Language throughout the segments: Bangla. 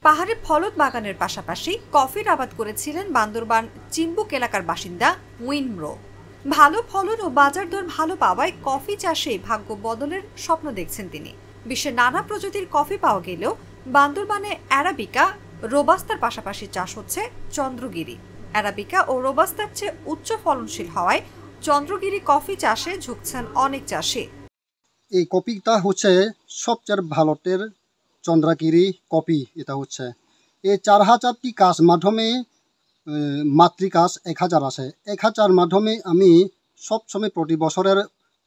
পাহাড়ে ফলদ বাগানের পাশাপাশি কফির আবাদ করেছিলেন বান্দরবান চিম্বুক এলাকার বাসিন্দা উইনম্রো। ভালো ফলন ও বাজার দর ভালো পাওয়ায় কফি চাষে ভাগ্য বদলের স্বপ্ন দেখছেন তিনি। বিশ্বের নানা প্রজাতির কফি পাওয়া গেলেও বান্দরবানে অ্যারাবিকা, রোবাস্তার পাশাপাশি চাষ হচ্ছে চন্দ্রগিরি। অ্যারাবিকা ও রোবাস্তার চেয়ে উচ্চ ফলনশীল হওয়ায় চন্দ্রগিরি কফি চাষে ঝুঁকছেন অনেক চাষি। এই কপিটা হচ্ছে সবচেয়ে ভারতের চন্দ্রগিরি কপি। এটা হচ্ছে এই 4000টি গাছ মাধ্যমে মাতৃগাছ 1000 আছে। 1000 মাধ্যমে আমি সবসময় প্রতি বছরের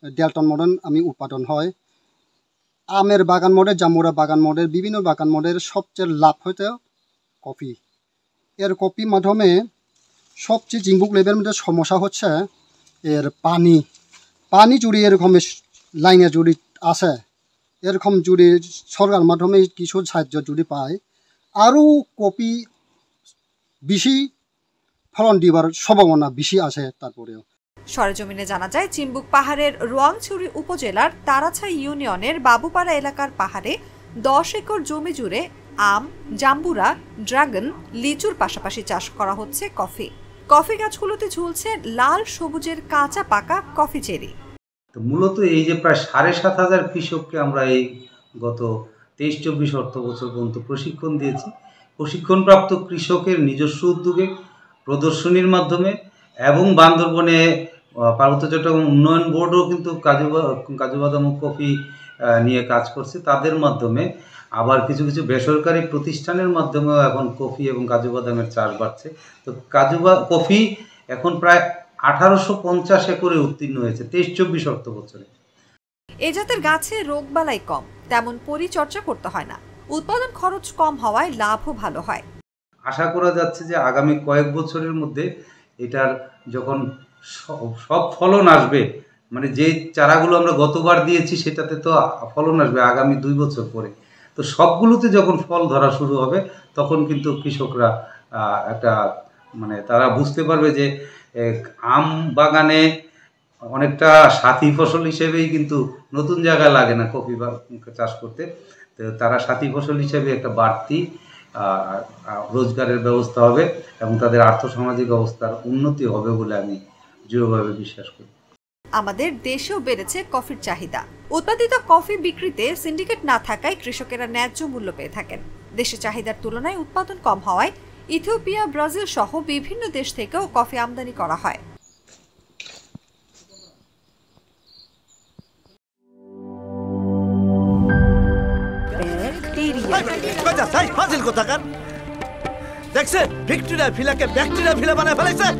1.5 টন মডেল আমি উৎপাদন হয়। আমের বাগান মডেল, জামুরা বাগান মডেল, বিভিন্ন বাগান মডেল সবচেয়ে লাভ হইতে কফি। এর কপি মাধ্যমে সবচেয়ে চিম্বুক লেভেলের মধ্যে সমস্যা হচ্ছে এর পানি জুড়ি এরকম লাইনে জুড়ি আছে, এরকম জুড়ি সরকার মাধ্যমে কিছু সাহায্য জুড়ি পায় আরও কপি বেশি ফলন দিবার সম্ভাবনা বেশি আছে। তারপরেও সরেজমিনে জানা যায় চিম্বুক পাহাড়ের রোয়াংছড়ি উপজেলার তারাছাই ইউনিয়নের বাবুপাড়া এলাকার পাহাড়ে 10 একর জমি জুড়ে আম, জাম্বুরা, ড্রাগন, লিচুর পাশাপাশি চাষ করা হচ্ছে কফি। কফি গাছগুলোতে ঝুলছে লাল সবুজের কাঁচা পাকা কফি চেরি। তো মূলত এই যে প্রায় 7500 কৃষককে আমরা এই গত 23-24 অর্থ বছর পর্যন্ত প্রশিক্ষণ দিয়েছি। প্রশিক্ষণপ্রাপ্ত কৃষকের নিজস্ব উদ্যোগে প্রদর্শনীর মাধ্যমে এবং বান্দরবনে পার্বত্য চট্টগ্রাম উন্নয়ন বোর্ডও কিন্তু কাজু বাদাম ও কফি নিয়ে কাজ করছে। তাদের মাধ্যমে আবার কিছু কিছু বেসরকারি প্রতিষ্ঠানের মাধ্যমেও এখন কফি এবং কাজু বাদামের চাষ বাড়ছে। তো কফি এখন প্রায় 1850 একরে উত্তীর্ণ হয়েছে 23-24 অর্থ বছরে। এ জাতের গাছে রোগবালাই কম, তেমন পরিচর্যা করতে হয় না, উৎপাদন খরচ কম হওয়ায় লাভও ভালো হয়। আশা করা যাচ্ছে যে আগামী কয়েক বছরের মধ্যে এটার যখন সব ফলন আসবে, মানে যে চারাগুলো আমরা গতবার দিয়েছি সেটাতে তো ফলন আসবে আগামী 2 বছর পরে, তো সবগুলোতে যখন ফল ধরা শুরু হবে তখন কিন্তু কৃষকরা একটা মানে তারা বুঝতে পারবে যে আম বাগানে অনেকটা সাথী ফসল হিসেবেই কিন্তু নতুন জায়গা লাগে না কফি চাষ করতে। তো তারা সাথী ফসল হিসেবে একটা বাড়তি রোজগারের ব্যবস্থা হবে এবং তাদের আর্থসামাজিক অবস্থার উন্নতি হবে বলে আমি দৃঢ়ভাবে বিশ্বাস করি। আমাদের দেশেও বেড়েছে কফির চাহিদা। উৎপাদিত কফি বিক্রিতে সিন্ডিকেট না থাকায় কৃষকেরা ন্যায্য মূল্য পেয়ে থাকেন। দেশে চাহিদার তুলনায় উৎপাদন কম হওয়ায় ইথিওপিয়া, ব্রাজিল সহ বিভিন্ন দেশ থেকেও কফি আমদানি করা হয়।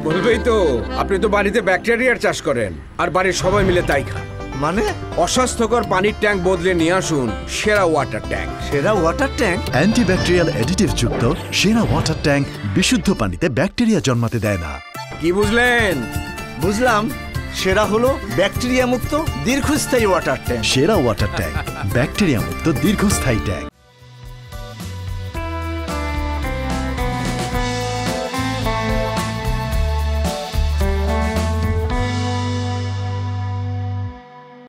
বলবেই তো, আপনি তো বাড়িতে ব্যাকটেরিয়ার চাষ করেন আর বাড়ির সবাই মিলে তাই খান। মানে অস্বাস্থ্যকর পানির ট্যাঙ্ক বদলে নিয়ে আসুন সেরা ওয়াটার ট্যাঙ্ক। সেরা ওয়াটার ট্যাঙ্ক অ্যান্টিব্যাকটেরিয়াল অ্যাডিটিভ যুক্ত সেরা ওয়াটার ট্যাঙ্ক বিশুদ্ধ পানিতে ব্যাকটেরিয়া জন্মাতে দেয় না। কি বুঝলেন? বুঝলাম, সেরা হলো ব্যাকটেরিয়া মুক্ত দীর্ঘস্থায়ী ওয়াটার ট্যাঙ্ক। সেরা ওয়াটার ট্যাঙ্ক ব্যাকটেরিয়া মুক্ত দীর্ঘস্থায়ী ট্যাঙ্ক।